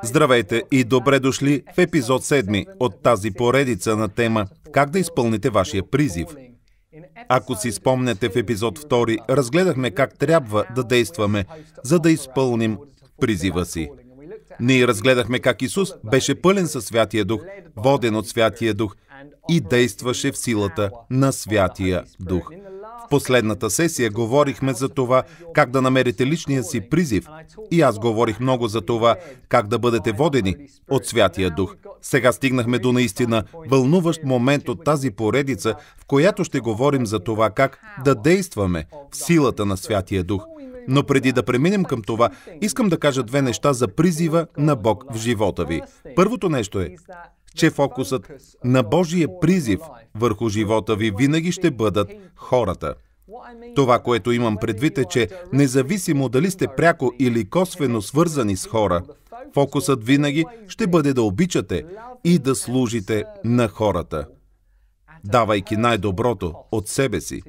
Здравейте и добре дошли в епизод 7 от тази поредица на тема «Как да изпълните вашия призив». Ако си спомняте, в епизод 2 разгледахме как трябва да действаме, за да изпълним призива си. Ние разгледахме как Исус беше пълен със Святия Дух, воден от Святия Дух и действаше в силата на Святия Дух. В последната сесия говорихме за това как да намерите личния си призив и аз говорих много за това как да бъдете водени от Святия Дух. Сега стигнахме до наистина вълнуващ момент от тази поредица, в която ще говорим за това как да действаме в силата на Святия Дух. Но преди да преминем към това, искам да кажа две неща за призива на Бог в живота ви. Първото нещо е, че фокусът на Божия призив върху живота ви винаги ще бъдат хората. Това, което имам предвид е, че независимо дали сте пряко или косвено свързани с хора, фокусът винаги ще бъде да обичате и да служите на хората, давайки най-доброто от себе си.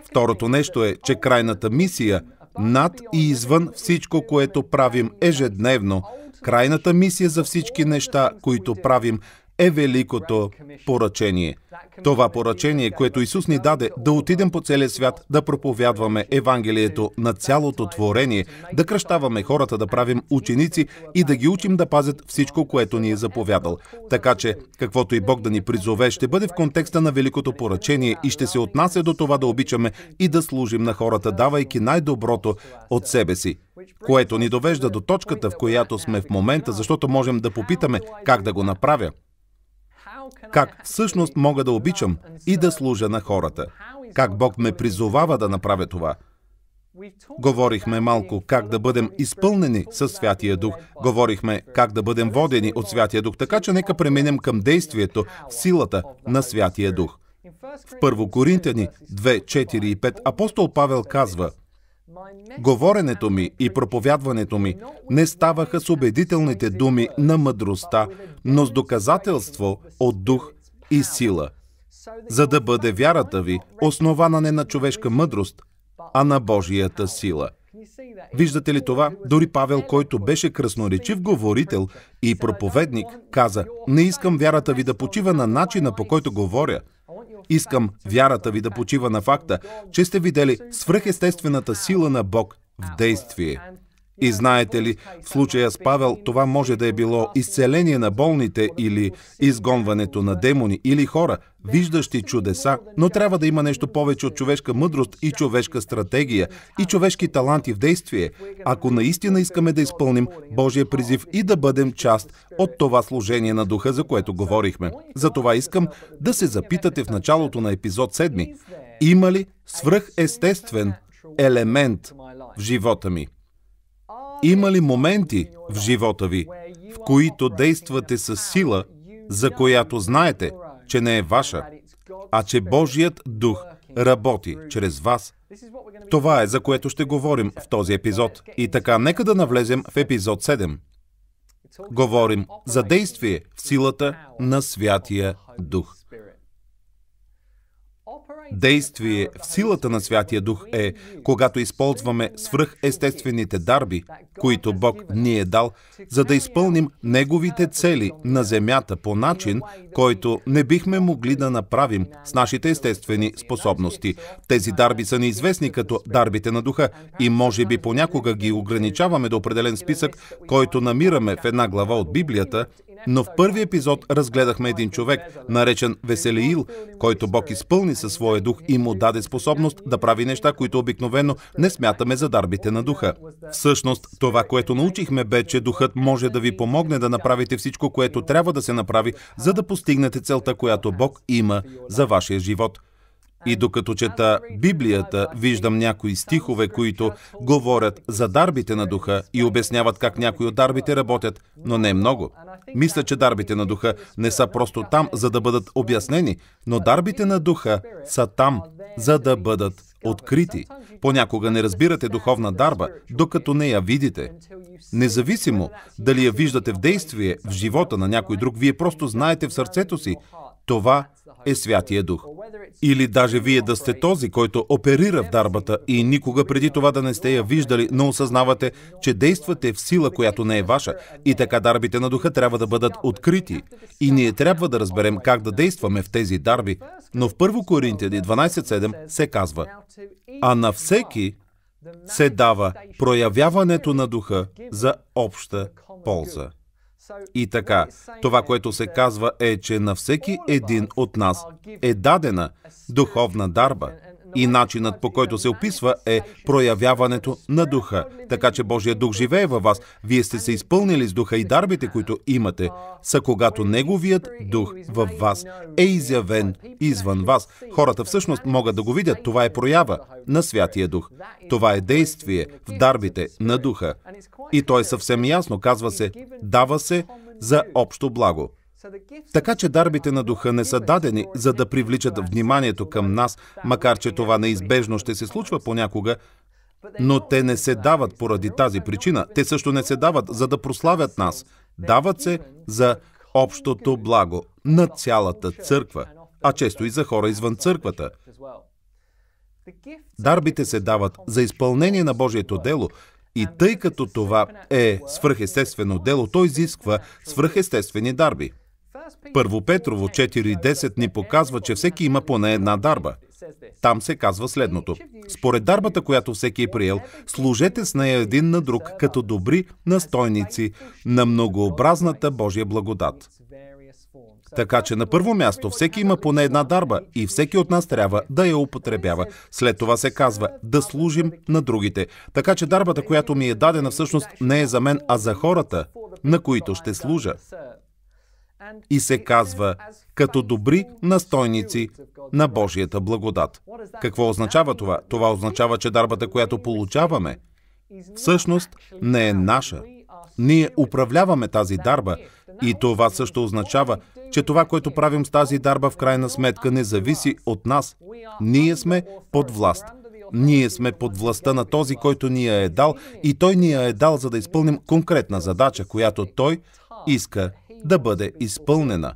Второто нещо е, че крайната мисия, над и извън всичко, което правим ежедневно, крайната мисия за всички неща, които правим, е великото поръчение. Това поръчение, което Исус ни даде, да отидем по целия свят, да проповядваме Евангелието на цялото творение, да кръщаваме хората, да правим ученици и да ги учим да пазят всичко, което ни е заповядал. Така че, каквото и Бог да ни призове, ще бъде в контекста на великото поръчение и ще се отнася до това да обичаме и да служим на хората, давайки най-доброто от себе си. Което ни довежда до точката, в която сме в момента, защото можем да попитаме как да го направя. Как всъщност мога да обичам и да служа на хората? Как Бог ме призовава да направя това? Говорихме малко как да бъдем изпълнени със Святия Дух. Говорихме как да бъдем водени от Святия Дух. Така че нека преминем към действието в силата на Святия Дух. В 1 Коринтяни 2, 4 и 5 апостол Павел казва: говоренето ми и проповядването ми не ставаха с убедителните думи на мъдростта, но с доказателство от дух и сила, за да бъде вярата ви основана не на човешка мъдрост, а на Божията сила. Виждате ли това? Дори Павел, който беше красноречив говорител и проповедник, каза: не искам вярата ви да почива на начина, по който говоря. Искам вярата ви да почива на факта, че сте видели свръхестествената сила на Бог в действие. И знаете ли, в случая с Павел, това може да е било изцеление на болните или изгонването на демони или хора, виждащи чудеса, но трябва да има нещо повече от човешка мъдрост и човешка стратегия и човешки таланти в действие, ако наистина искаме да изпълним Божия призив и да бъдем част от това служение на Духа, за което говорихме. Затова искам да се запитате в началото на епизод 7. Има ли свръхестествен елемент в живота ми? Има ли моменти в живота ви, в които действате с сила, за която знаете, че не е ваша, а че Божият Дух работи чрез вас? Това е, за което ще говорим в този епизод. И така, нека да навлезем в епизод 7. Говорим за действие в силата на Святия Дух. Действие в силата на Святия Дух е, когато използваме свръхестествените дарби, които Бог ни е дал, за да изпълним Неговите цели на земята по начин, който не бихме могли да направим с нашите естествени способности. Тези дарби са неизвестни като дарбите на Духа и може би понякога ги ограничаваме до определен списък, който намираме в една глава от Библията, но в първи епизод разгледахме един човек, наречен Веселиил, който Бог изпълни със своя дух и му даде способност да прави неща, които обикновено не смятаме за дарбите на Духа. Всъщност, това, което научихме, бе, че Духът може да ви помогне да направите всичко, което трябва да се направи, за да постигнете целта, която Бог има за вашия живот. И докато чета Библията, виждам някои стихове, които говорят за дарбите на Духа и обясняват как някои от дарбите работят, но не много. Мисля, че дарбите на Духа не са просто там, за да бъдат обяснени, но дарбите на Духа са там, за да бъдат открити. Понякога не разбирате духовна дарба, докато не я видите. Независимо дали я виждате в действие в живота на някой друг, вие просто знаете в сърцето си, Това е Святия Дух. Или даже вие да сте този, който оперира в дарбата и никога преди това да не сте я виждали, но осъзнавате, че действате в сила, която не е ваша, и така дарбите на Духа трябва да бъдат открити. И ние трябва да разберем как да действаме в тези дарби. Но в 1 Коринтияни 12:7 се казва: а на всеки се дава проявяването на Духа за обща полза. И така, това, което се казва е, че на всеки един от нас е дадена духовна дарба. И начинът, по който се описва, е проявяването на Духа. Така че Божия Дух живее във вас. Вие сте се изпълнили с Духа и дарбите, които имате, са когато Неговият Дух във вас е изявен извън вас. Хората всъщност могат да го видят. Това е проява на Святия Дух. Това е действие в дарбите на Духа. И то е съвсем ясно. Казва се, дава се за общо благо. Така че дарбите на Духа не са дадени, за да привличат вниманието към нас, макар че това неизбежно ще се случва понякога, но те не се дават поради тази причина. Те също не се дават, за да прославят нас. Дават се за общото благо на цялата църква, а често и за хора извън църквата. Дарбите се дават за изпълнение на Божието дело, и тъй като това е свръхестествено дело, то изисква свръхестествени дарби. 1 Петрово 4:10 ни показва, че всеки има поне една дарба. Там се казва следното: според дарбата, която всеки е приел, служете с нея един на друг, като добри настойници на многообразната Божия благодат. Така че на първо място всеки има поне една дарба и всеки от нас трябва да я употребява. След това се казва да служим на другите. Така че дарбата, която ми е дадена, всъщност не е за мен, а за хората, на които ще служа. И се казва като добри настойници на Божията благодат. Какво означава това? Това означава, че дарбата, която получаваме, всъщност не е наша. Ние управляваме тази дарба и това също означава, че това, което правим с тази дарба, в крайна сметка не зависи от нас. Ние сме под власт. Ние сме под властта на този, който ни я е дал, и той ни я е дал, за да изпълним конкретна задача, която той иска да бъде изпълнена.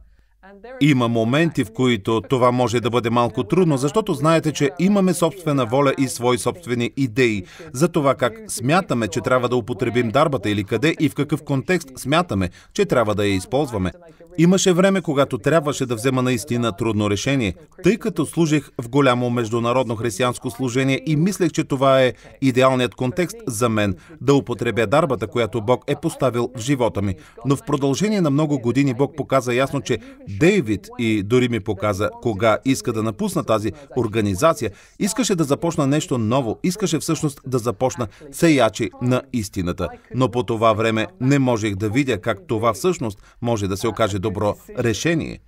Има моменти, в които това може да бъде малко трудно, защото знаете, че имаме собствена воля и свои собствени идеи за това как смятаме, че трябва да употребим дарбата или къде и в какъв контекст смятаме, че трябва да я използваме. Имаше време, когато трябваше да взема наистина трудно решение, тъй като служих в голямо международно християнско служение и мислех, че това е идеалният контекст за мен да употребя дарбата, която Бог е поставил в живота ми. Но в продължение на много години Бог показа ясно, че Дейвид, и дори ми показа кога иска да напусна тази организация, искаше да започна нещо ново, искаше всъщност да започна сеячи на истината. Но по това време не можех да видя как това всъщност може да се окаже добро решение.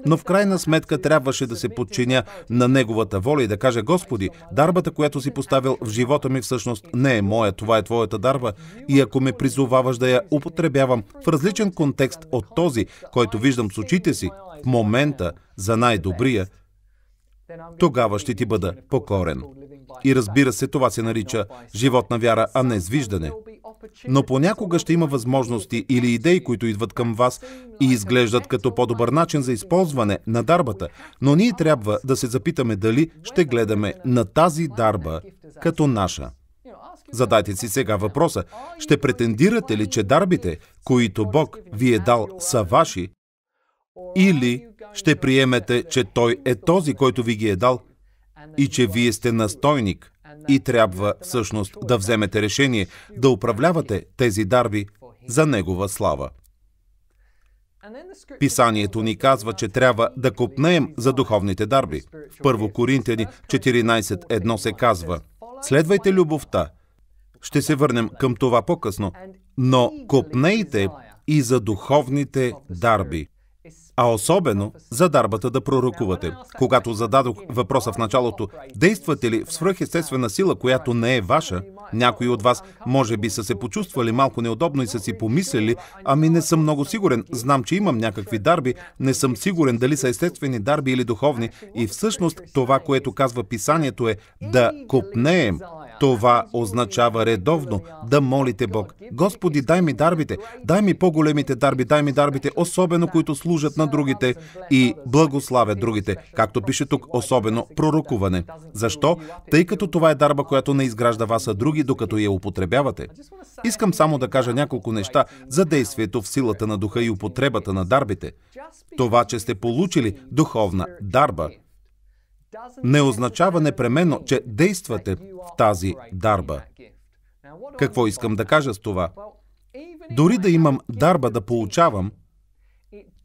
Но в крайна сметка трябваше да се подчиня на Неговата воля и да кажа: Господи, дарбата, която си поставил в живота ми, всъщност не е моя, това е Твоята дарба, и ако ме призоваваш да я употребявам в различен контекст от този, който виждам с очите си в момента за най-добрия, тогава ще Ти бъда покорен. И разбира се, това се нарича живот на вяра, а не с виждане. Но понякога ще има възможности или идеи, които идват към вас и изглеждат като по-добър начин за използване на дарбата, но ние трябва да се запитаме дали ще гледаме на тази дарба като наша. Задайте си сега въпроса: ще претендирате ли, че дарбите, които Бог ви е дал, са ваши, или ще приемете, че Той е този, който ви ги е дал, и че вие сте настойник и трябва всъщност да вземете решение да управлявате тези дарби за Негова слава? Писанието ни казва, че трябва да копнеем за духовните дарби. В 1 Коринтияни 14:1 се казва: следвайте любовта. Ще се върнем към това по-късно. Но копнейте и за духовните дарби, а особено за дарбата да пророкувате. Когато зададох въпроса в началото: действате ли в свръхестествена сила, която не е ваша, Някои от вас може би са се почувствали малко неудобно и са си помислили: ами не съм много сигурен, знам, че имам някакви дарби, не съм сигурен дали са естествени дарби или духовни. И всъщност това, което казва Писанието, е да копнеем. Това означава редовно да молите Бог: Господи, дай ми дарбите, дай ми по-големите дарби, дай ми дарбите, особено които служат на другите и благославят другите. Както пише тук, особено пророкуване. Защо? Тъй като това е дарба, която не изгражда вас, а други, докато я употребявате. Искам само да кажа няколко неща за действието в силата на духа и употребата на дарбите. Това, че сте получили духовна дарба, не означава непременно, че действате в тази дарба. Какво искам да кажа с това? Дори да имам дарба да получавам,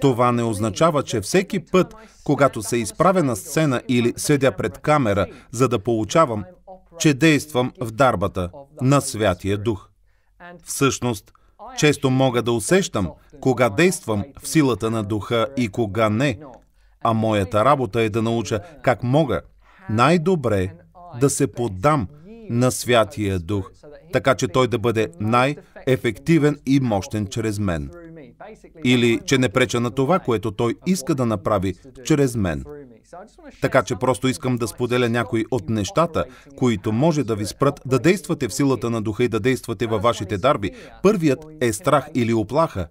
това не означава, че всеки път, когато се изправя на сцена или седя пред камера, за да получавам, че действам в дарбата на Святия Дух. Всъщност, често мога да усещам кога действам в силата на Духа и кога не, а моята работа е да науча как мога най-добре да се поддам на Святия Дух, така че Той да бъде най-ефективен и мощен чрез мен. Или че не преча на това, което Той иска да направи чрез мен. Така че просто искам да споделя някои от нещата, които може да ви спрат да действате в силата на Духа и да действате във вашите дарби. Първият е страх или уплаха.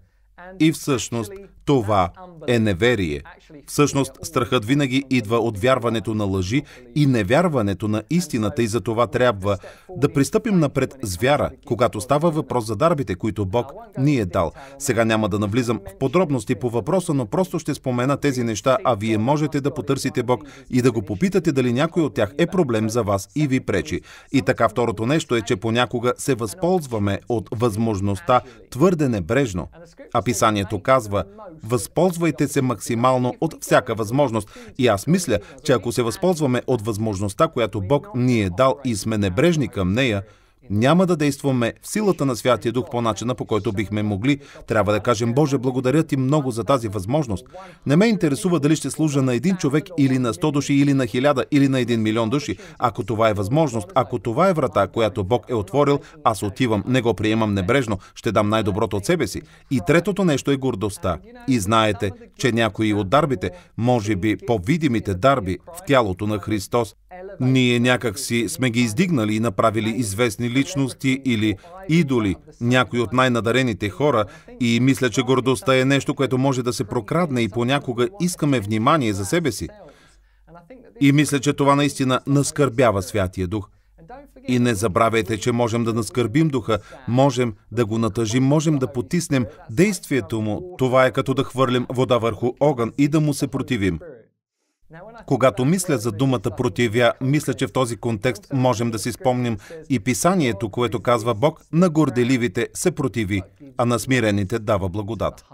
И всъщност това е неверие. Всъщност страхът винаги идва от вярването на лъжи и невярването на истината, и за това трябва да пристъпим напред с вяра, когато става въпрос за дарбите, които Бог ни е дал. Сега няма да навлизам в подробности по въпроса, но просто ще спомена тези неща, а вие можете да потърсите Бог и да го попитате дали някой от тях е проблем за вас и ви пречи. И така, второто нещо е, че понякога се възползваме от възможността твърде небрежно. А Писанието казва: възползвайте се максимално от всяка възможност. И аз мисля, че ако се възползваме от възможността, която Бог ни е дал, и сме небрежни към нея, няма да действаме в силата на Святия Дух по начина, по който бихме могли. Трябва да кажем: Боже, благодаря Ти много за тази възможност. Не ме интересува дали ще служа на един човек или на 100 души, или на 1000, или на 1 милион души. Ако това е възможност, ако това е врата, която Бог е отворил, аз отивам, не го приемам небрежно, ще дам най-доброто от себе си. И третото нещо е гордостта. И знаете, че някои от дарбите, може би по-видимите дарби в тялото на Христос, ние някак си сме ги издигнали и направили известни личности или идоли, някои от най-надарените хора, и мисля, че гордостта е нещо, което може да се прокрадне и понякога искаме внимание за себе си. И мисля, че това наистина наскърбява Святия Дух. И не забравяйте, че можем да наскърбим Духа, можем да го натъжим, можем да потиснем действието му. Това е като да хвърлим вода върху огън и да му се противим. Когато мисля за думата противя, мисля, че в този контекст можем да си спомним и Писанието, което казва: Бог на горделивите се противи, а на смирените дава благодат.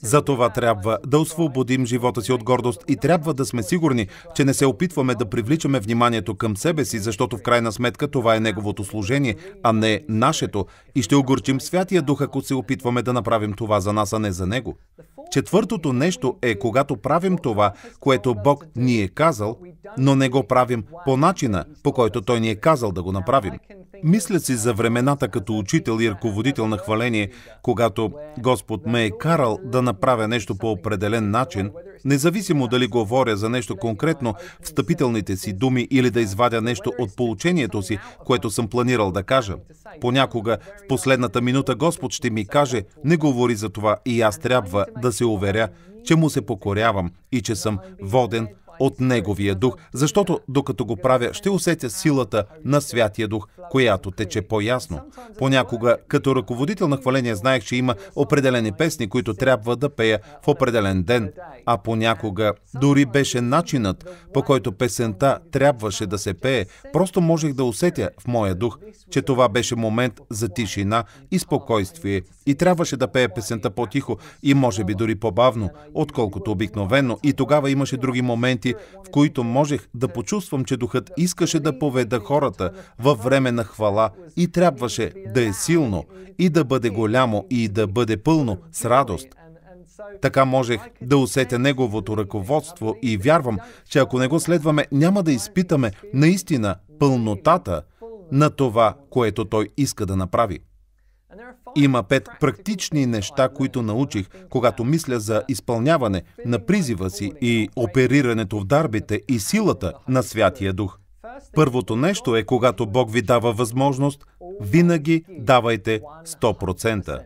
Затова трябва да освободим живота си от гордост и трябва да сме сигурни, че не се опитваме да привличаме вниманието към себе си, защото в крайна сметка това е Неговото служение, а не нашето, и ще огорчим Святия Дух, ако се опитваме да направим това за нас, а не за Него. Четвъртото нещо е, когато правим това, което Бог ни е казал, но не го правим по начина, по който Той ни е казал да го направим. Мисля си за времената като учител и ръководител на хваление, когато Господ ме е карал да направя нещо по определен начин, независимо дали говоря за нещо конкретно в встъпителните си думи или да извадя нещо от поучението си, което съм планирал да кажа. Понякога в последната минута Господ ще ми каже: не говори за това, и аз трябва да се уверя, че му се покорявам и че съм воден от Неговия Дух, защото докато го правя, ще усетя силата на Святия Дух, която тече по-ясно. Понякога, като ръководител на хваление, знаех, че има определени песни, които трябва да пея в определен ден, а понякога дори беше начинът, по който песента трябваше да се пее. Просто можех да усетя в моя дух, че това беше момент за тишина и спокойствие и трябваше да пея песента по-тихо и може би дори по-бавно, отколкото обикновено. И тогава имаше други моменти, в които можех да почувствам, че Духът искаше да поведа хората във време на хвала и трябваше да е силно и да бъде голямо и да бъде пълно с радост. Така можех да усетя Неговото ръководство и вярвам, че ако не го следваме, няма да изпитаме наистина пълнотата на това, което той иска да направи. Има 5 практични неща, които научих, когато мисля за изпълняване на призива си и оперирането в дарбите и силата на Святия Дух. Първото нещо е, когато Бог ви дава възможност, винаги давайте 100%.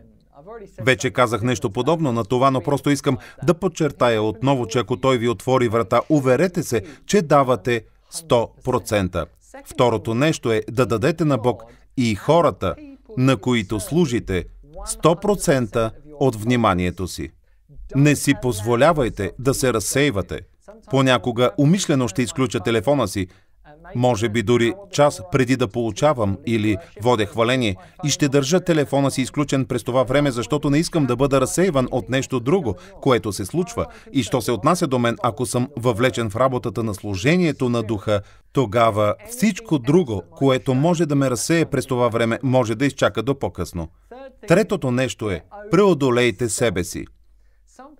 Вече казах нещо подобно на това, но просто искам да подчертая отново, че ако Той ви отвори врата, уверете се, че давате 100%. Второто нещо е да дадете на Бог и хората, на които служите, 100% от вниманието си. Не си позволявайте да се разсейвате. Понякога умишлено ще изключа телефона си, може би дори час преди да получавам или водя хваление, и ще държа телефона си изключен през това време, защото не искам да бъда разсейван от нещо друго, което се случва. И що се отнася до мен, ако съм въвлечен в работата на служението на Духа, тогава всичко друго, което може да ме разсее през това време, може да изчака до по-късно. Третото нещо е: преодолейте себе си.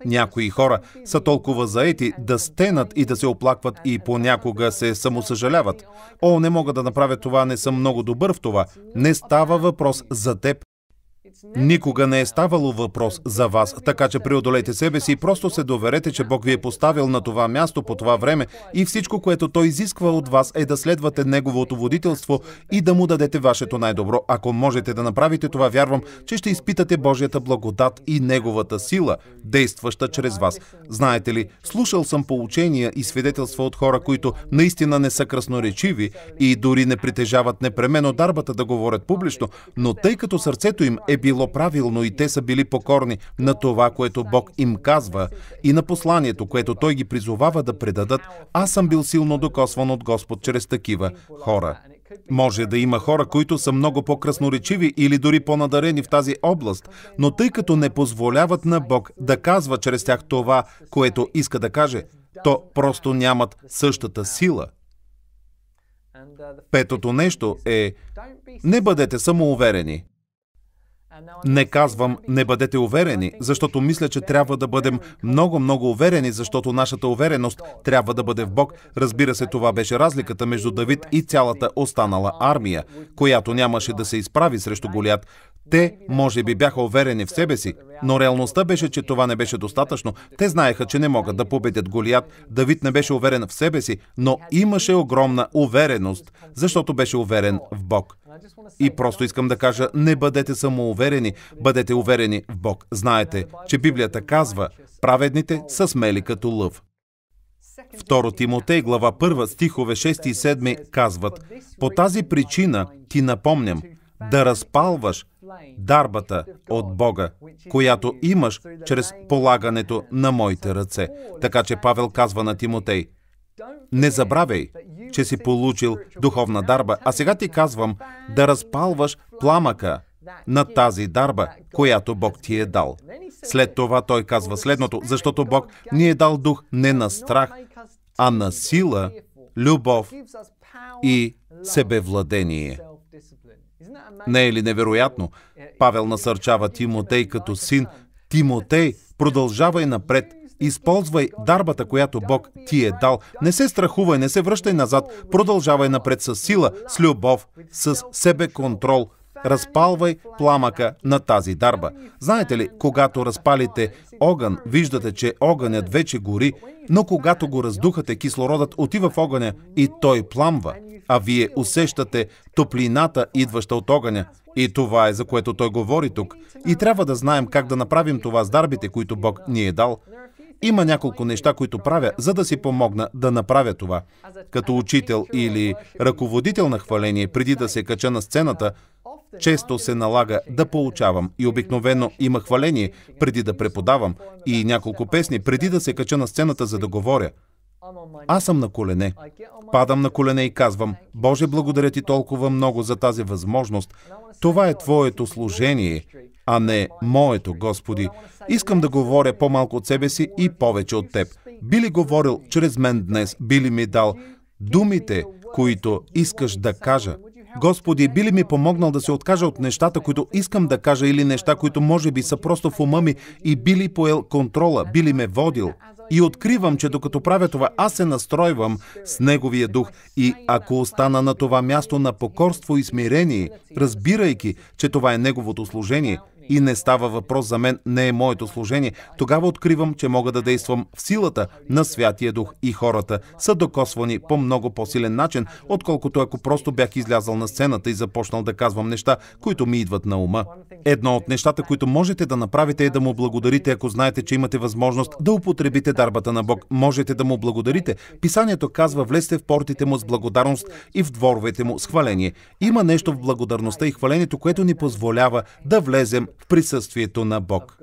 Някои хора са толкова заети да стенат и да се оплакват и понякога се самосъжаляват. О, не мога да направя това, не съм много добър в това. Не става въпрос за теб. Никога не е ставало въпрос за вас, така че преодолейте себе си и просто се доверете, че Бог ви е поставил на това място по това време и всичко, което Той изисква от вас, е да следвате Неговото водителство и да Му дадете вашето най-добро. Ако можете да направите това, вярвам, че ще изпитате Божията благодат и Неговата сила, действаща чрез вас. Знаете ли, слушал съм поучения и свидетелства от хора, които наистина не са красноречиви и дори не притежават непременно дарбата да говорят публично, но тъй като сърцето им е било правилно и те са били покорни на това, което Бог им казва и на посланието, което Той ги призовава да предадат, аз съм бил силно докосван от Господ чрез такива хора. Може да има хора, които са много по-красноречиви или дори по-надарени в тази област, но тъй като не позволяват на Бог да казва чрез тях това, което иска да каже, то просто нямат същата сила. Петото нещо е: не бъдете самоуверени. Не казвам не бъдете уверени, защото мисля, че трябва да бъдем много уверени, защото нашата увереност трябва да бъде в Бог. Разбира се, това беше разликата между Давид и цялата останала армия, която нямаше да се изправи срещу Голиат. Те, може би, бяха уверени в себе си, но реалността беше, че това не беше достатъчно. Те знаеха, че не могат да победят Голиат. Давид не беше уверен в себе си, но имаше огромна увереност, защото беше уверен в Бог. И просто искам да кажа, не бъдете самоуверени, бъдете уверени в Бог. Знаете, че Библията казва: праведните са смели като лъв. 2 Тимотей, глава 1, стихове 6 и 7 казват: по тази причина ти напомням да разпалваш дарбата от Бога, която имаш чрез полагането на моите ръце. Така че Павел казва на Тимотей: не забравяй, че си получил духовна дарба, а сега ти казвам да разпалваш пламъка на тази дарба, която Бог ти е дал. След това той казва следното: защото Бог ни е дал дух не на страх, а на сила, любов и себевладение. Не е ли невероятно? Павел насърчава Тимотей като син: Тимотей, продължавай напред, използвай дарбата, която Бог ти е дал. Не се страхувай, не се връщай назад, продължавай напред с сила, с любов, с себеконтрол. Разпалвай пламъка на тази дарба. Знаете ли, когато разпалите огън, виждате, че огънят вече гори, но когато го раздухате, кислородът отива в огъня и той пламва, а вие усещате топлината, идваща от огъня. И това е, за което той говори тук. И трябва да знаем как да направим това с дарбите, които Бог ни е дал. Има няколко неща, които правя, за да си помогна да направя това. Като учител или ръководител на хваление, преди да се кача на сцената, често се налага да поучавам и обикновено има хваление преди да преподавам и няколко песни преди да се кача на сцената, за да говоря. Аз съм на колене. Падам на колене и казвам: Боже, благодаря ти толкова много за тази възможност. Това е Твоето служение, а не моето, Господи. Искам да говоря по-малко от себе си и повече от Теб. Би ли говорил чрез мен днес? Би ли ми дал думите, които искаш да кажа? Господи, би ли ми помогнал да се откажа от нещата, които искам да кажа, или неща, които може би са просто в ума ми, и би ли поел контрола, би ли ме водил? И откривам, че докато правя това, аз се настройвам с Неговия дух и ако остана на това място на покорство и смирение, разбирайки, че това е Неговото служение и не става въпрос за мен, не е моето служение, тогава откривам, че мога да действам в силата на Святия Дух и хората са докосвани по много по-силен начин, отколкото ако просто бях излязъл на сцената и започнал да казвам неща, които ми идват на ума. Едно от нещата, които можете да направите е да му благодарите, ако знаете, че имате възможност да употребите дарбата на Бог. Можете да му благодарите. Писанието казва: влезте в портите му с благодарност и в дворовете му с хваление. Има нещо в благодарността и хвалението, което ни позволява да влезем в присъствието на Бог.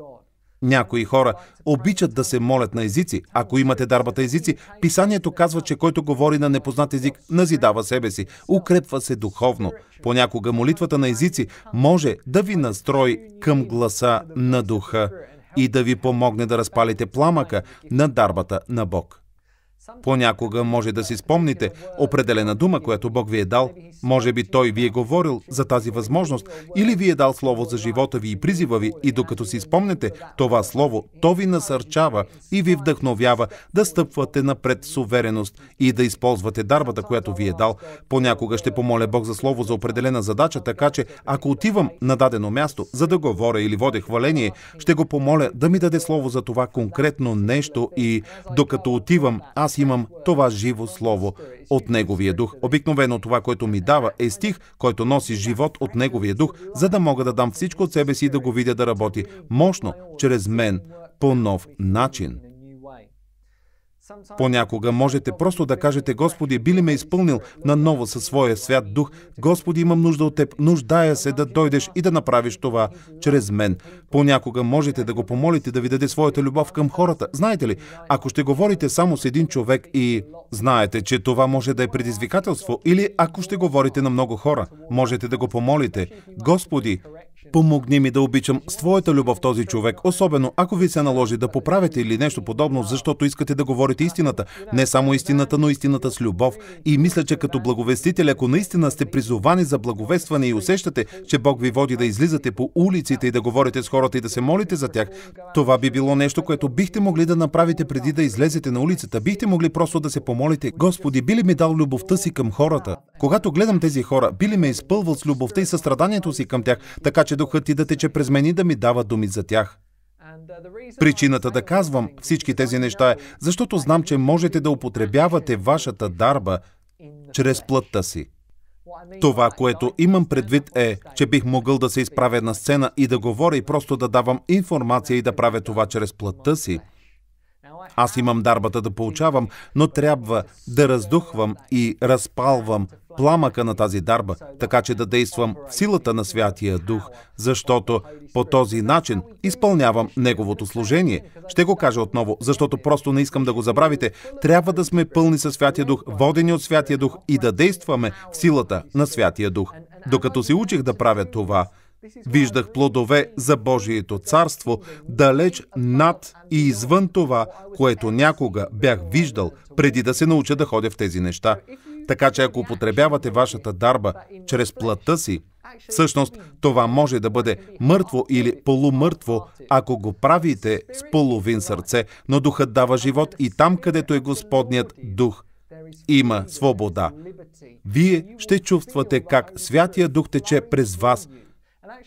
Някои хора обичат да се молят на езици. Ако имате дарбата езици, Писанието казва, че който говори на непознат език, назидава себе си, укрепва се духовно. Понякога молитвата на езици може да ви настрои към гласа на духа и да ви помогне да разпалите пламъка на дарбата на Бог. Понякога може да си спомните определена дума, която Бог ви е дал. Може би Той ви е говорил за тази възможност или ви е дал слово за живота ви и призива ви и докато си спомнете това слово, то ви насърчава и ви вдъхновява да стъпвате напред с увереност и да използвате дарбата, която ви е дал. Понякога ще помоля Бог за слово за определена задача, така че ако отивам на дадено място, за да говоря или водя хваление, ще го помоля да ми даде слово за това конкретно нещо и докато отивам, аз имам това живо слово от Неговия дух. Обикновено това, което ми дава, е стих, който носи живот от Неговия дух, за да мога да дам всичко от себе си и да го видя да работи мощно чрез мен по нов начин. Понякога можете просто да кажете: Господи, би ли ме изпълнил наново със своя свят дух? Господи, имам нужда от Теб. Нуждая се да дойдеш и да направиш това чрез мен. Понякога можете да го помолите да ви даде своята любов към хората. Знаете ли, ако ще говорите само с един човек и знаете, че това може да е предизвикателство, или ако ще говорите на много хора, можете да го помолите: Господи, помогни ми да обичам с Твоята любов този човек, особено ако ви се наложи да поправите или нещо подобно, защото искате да говорите истината. Не само истината, но истината с любов. И мисля, че като благовестители, ако наистина сте призовани за благовестване и усещате, че Бог ви води да излизате по улиците и да говорите с хората и да се молите за тях, това би било нещо, което бихте могли да направите преди да излезете на улицата. Бихте могли просто да се помолите: Господи, би ли ми дал любовта си към хората? Когато гледам тези хора, би ли ме изпълвал с любовта и състраданието си към тях, така че духът ти да тече през мен и да ми дава думи за тях? Причината да казвам всички тези неща е, защото знам, че можете да употребявате вашата дарба чрез плътта си. Това, което имам предвид е, че бих могъл да се изправя на сцена и да говоря и просто да давам информация и да правя това чрез плътта си. Аз имам дарбата да получавам, но трябва да раздухвам и разпалвам пламъка на тази дарба, така че да действам в силата на Святия Дух, защото по този начин изпълнявам Неговото служение. Ще го кажа отново, защото просто не искам да го забравите. Трябва да сме пълни със Святия Дух, водени от Святия Дух и да действаме в силата на Святия Дух. Докато се учих да правя това, виждах плодове за Божието царство, далеч над и извън това, което някога бях виждал, преди да се науча да ходя в тези неща. Така че ако употребявате вашата дарба чрез плътта си, всъщност това може да бъде мъртво или полумъртво, ако го правите с половин сърце, но Духът дава живот и там, където е Господният Дух, има свобода. Вие ще чувствате как Святия Дух тече през вас.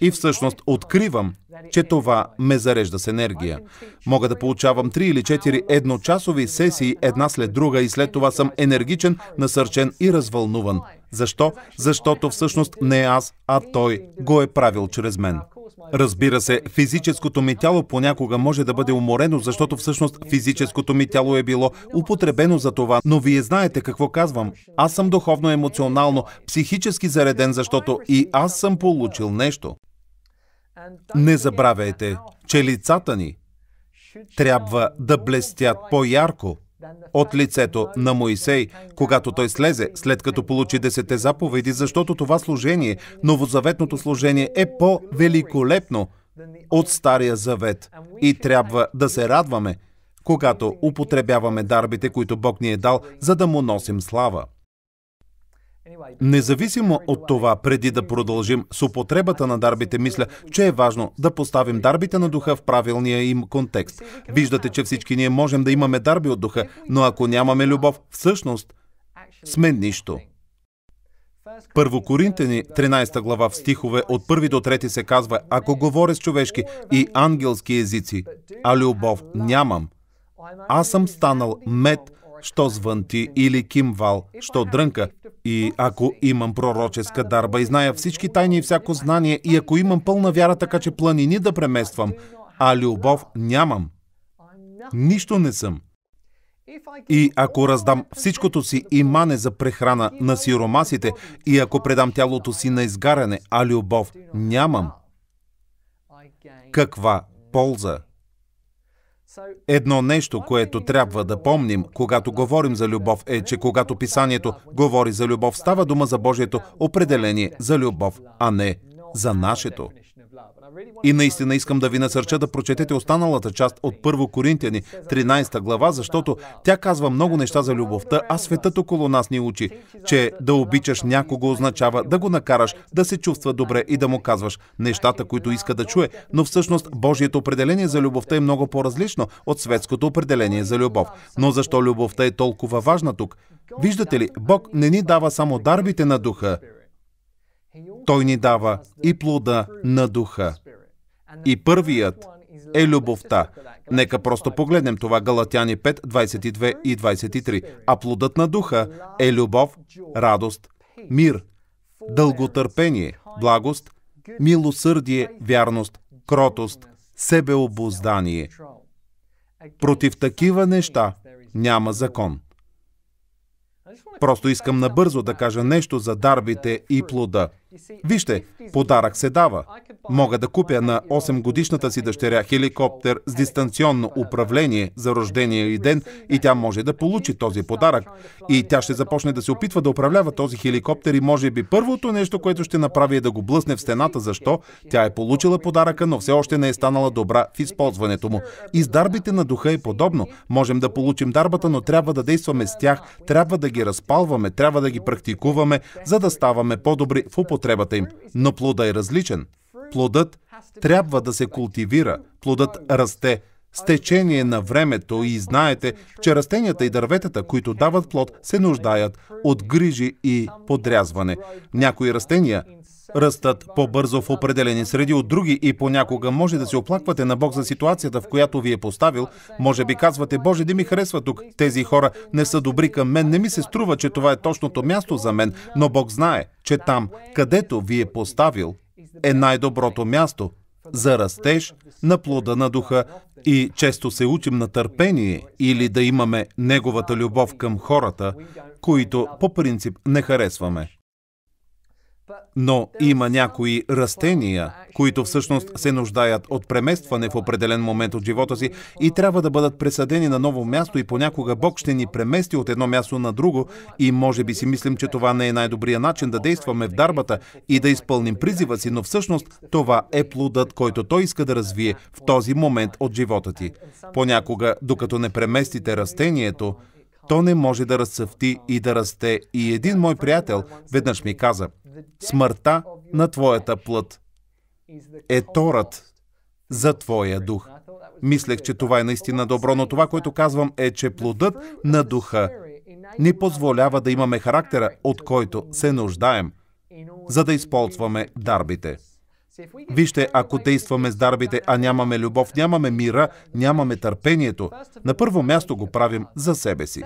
И всъщност откривам, че това ме зарежда с енергия. Мога да получавам 3 или 4 едночасови сесии една след друга и след това съм енергичен, насърчен и развълнуван. Защо? Защото всъщност не аз, а Той го е правил чрез мен. Разбира се, физическото ми тяло понякога може да бъде уморено, защото всъщност физическото ми тяло е било употребено за това, но вие знаете какво казвам. Аз съм духовно, емоционално, психически зареден, защото и аз съм получил нещо. Не забравяйте, че лицата ни трябва да блестят по-ярко от лицето на Моисей, когато той слезе, след като получи 10 заповеди, защото това служение, новозаветното служение, е по-великолепно от Стария завет. И трябва да се радваме, когато употребяваме дарбите, които Бог ни е дал, за да му носим слава. Независимо от това, преди да продължим с употребата на дарбите, мисля, че е важно да поставим дарбите на духа в правилния им контекст. Виждате, че всички ние можем да имаме дарби от духа, но ако нямаме любов, всъщност сме нищо. Първо Коринтяни, 13 глава, в стихове от 1 до 3 се казва: ако говоря с човешки и ангелски езици, а любов нямам, аз съм станал мед, що звънти, или кимвал, що дрънка. И ако имам пророческа дарба и зная всички тайни и всяко знание, и ако имам пълна вяра, така че планини да премествам, а любов нямам, нищо не съм. И ако раздам всичкото си имане за прехрана на сиромасите, и ако предам тялото си на изгаряне, а любов нямам, каква полза? Едно нещо, което трябва да помним, когато говорим за любов, е, че когато Писанието говори за любов, става дума за Божието определение за любов, а не за нашето. И наистина искам да ви насърча да прочетете останалата част от 1 Коринтяни, 13 глава, защото тя казва много неща за любовта, а светът около нас ни учи, че да обичаш някого означава да го накараш да се чувства добре и да му казваш нещата, които иска да чуе, но всъщност Божието определение за любовта е много по-различно от светското определение за любов. Но защо любовта е толкова важна тук? Виждате ли, Бог не ни дава само дарбите на духа, Той ни дава и плода на духа. И първият е любовта. Нека просто погледнем това, Галатяни 5, 22 и 23. А плодът на духа е любов, радост, мир, дълготърпение, благост, милосърдие, вярност, кротост, себеобуздание. Против такива неща няма закон. Просто искам набързо да кажа нещо за дарбите и плода. Вижте, подарък се дава. Мога да купя на 8-годишната си дъщеря хеликоптер с дистанционно управление за рождения й ден и тя може да получи този подарък. И тя ще започне да се опитва да управлява този хеликоптер и може би първото нещо, което ще направи, е да го блъсне в стената. Защо? Тя е получила подаръка, но все още не е станала добра в използването му. И с дарбите на духа е подобно. Можем да получим дарбата, но трябва да действаме с тях, трябва да ги разпалваме, трябва да ги практикуваме, за да ставаме по-добри в употребата им. Но плодът е различен. Плодът трябва да се култивира. Плодът расте с течение на времето и знаете, че растенията и дърветата, които дават плод, се нуждаят от грижи и подрязване. Някои растения растат по-бързо в определени среди от други и понякога може да се оплаквате на Бог за ситуацията, в която ви е поставил. Може би казвате: Боже, не ми харесва тук. Тези хора не са добри към мен. Не ми се струва, че това е точното място за мен. Но Бог знае, че там, където ви е поставил, е най-доброто място за растеж на плода на духа и често се учим на търпение или да имаме Неговата любов към хората, които по принцип не харесваме. Но има някои растения, които всъщност се нуждаят от преместване в определен момент от живота си и трябва да бъдат пресадени на ново място и понякога Бог ще ни премести от едно място на друго и може би си мислим, че това не е най-добрият начин да действаме в дарбата и да изпълним призива си, но всъщност това е плодът, който Той иска да развие в този момент от живота ти. Понякога, докато не преместите растението, то не може да разцъфти и да расте. И един мой приятел веднъж ми каза: смъртта на твоята плът е торът за твоя дух. Мислех, че това е наистина добро, но това, което казвам, е, че плодът на духа ни позволява да имаме характера, от който се нуждаем, за да използваме дарбите. Вижте, ако действаме с дарбите, а нямаме любов, нямаме мира, нямаме търпението, на първо място го правим за себе си.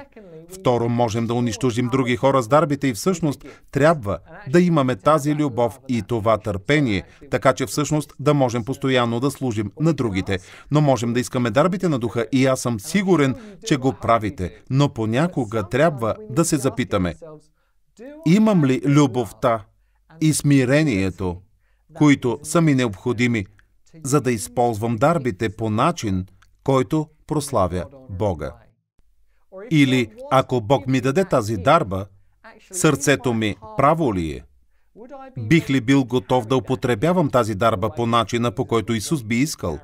Второ, можем да унищожим други хора с дарбите и всъщност трябва да имаме тази любов и това търпение, така че всъщност да можем постоянно да служим на другите. Но можем да искаме дарбите на духа и аз съм сигурен, че го правите, но понякога трябва да се запитаме: имам ли любовта и смирението, които са ми необходими, за да използвам дарбите по начин, който прославя Бога? Или, ако Бог ми даде тази дарба, сърцето ми право ли е? Бих ли бил готов да употребявам тази дарба по начина, по който Исус би искал?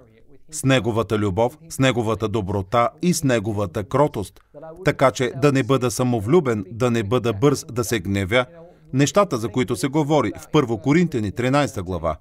С Неговата любов, с Неговата доброта и с Неговата кротост, така че да не бъда самовлюбен, да не бъда бърз да се гневя, нещата, за които се говори в 1 Коринтяни 13 глава.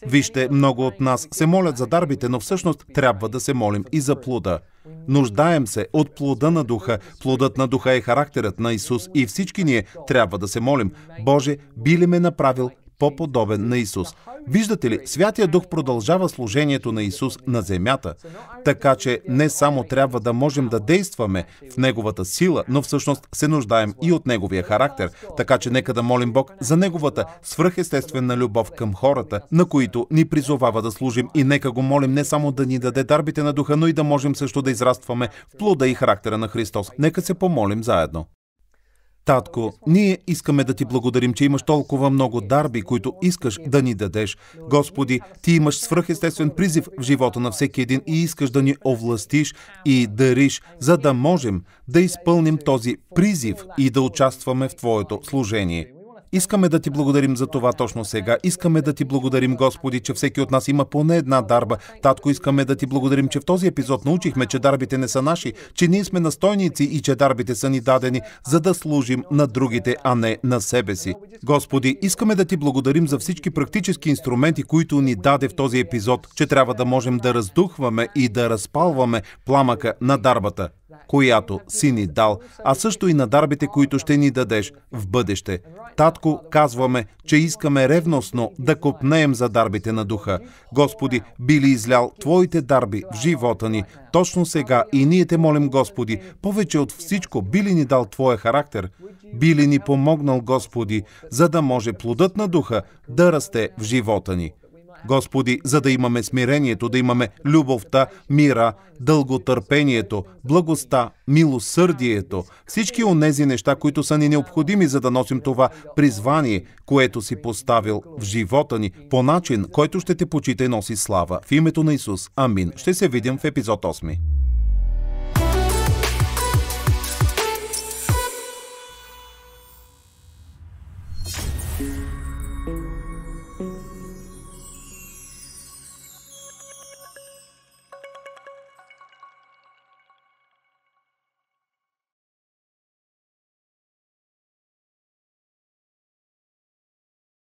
Вижте, много от нас се молят за дарбите, но всъщност трябва да се молим и за плода. Нуждаем се от плода на Духа. Плодът на Духа е характерът на Исус и всички ние трябва да се молим: Боже, би ли ме направил по-подобен на Исус? Виждате ли, Святия Дух продължава служението на Исус на земята, така че не само трябва да можем да действаме в Неговата сила, но всъщност се нуждаем и от Неговия характер, така че нека да молим Бог за Неговата свръхестествена любов към хората, на които ни призовава да служим, и нека го молим не само да ни даде дарбите на Духа, но и да можем също да израстваме в плода и характера на Христос. Нека се помолим заедно. Татко, ние искаме да Ти благодарим, че имаш толкова много дарби, които искаш да ни дадеш. Господи, Ти имаш свръхестествен призив в живота на всеки един и искаш да ни овластиш и дариш, за да можем да изпълним този призив и да участваме в Твоето служение. Искаме да Ти благодарим за това точно сега. Искаме да Ти благодарим, Господи, че всеки от нас има поне една дарба. Татко, искаме да Ти благодарим, че в този епизод научихме, че дарбите не са наши, че ние сме настойници и че дарбите са ни дадени, за да служим на другите, а не на себе си. Господи, искаме да Ти благодарим за всички практически инструменти, които ни даде в този епизод, че трябва да можем да раздухваме и да разпалваме пламъка на дарбата, която си ни дал, а също и на дарбите, които ще ни дадеш в бъдеще. Татко, казваме, че искаме ревностно да копнеем за дарбите на Духа. Господи, би ли излял Твоите дарби в живота ни точно сега, и ние Те молим, Господи, повече от всичко, би ли ни дал Твоя характер? Би ли ни помогнал, Господи, за да може плодът на Духа да расте в живота ни? Господи, за да имаме смирението, да имаме любовта, мира, дълготърпението, благостта, милосърдието, всички онези неща, които са ни необходими, за да носим това призвание, което си поставил в живота ни, по начин, който ще Те почита и носи слава. В името на Исус. Амин. Ще се видим в епизод 8.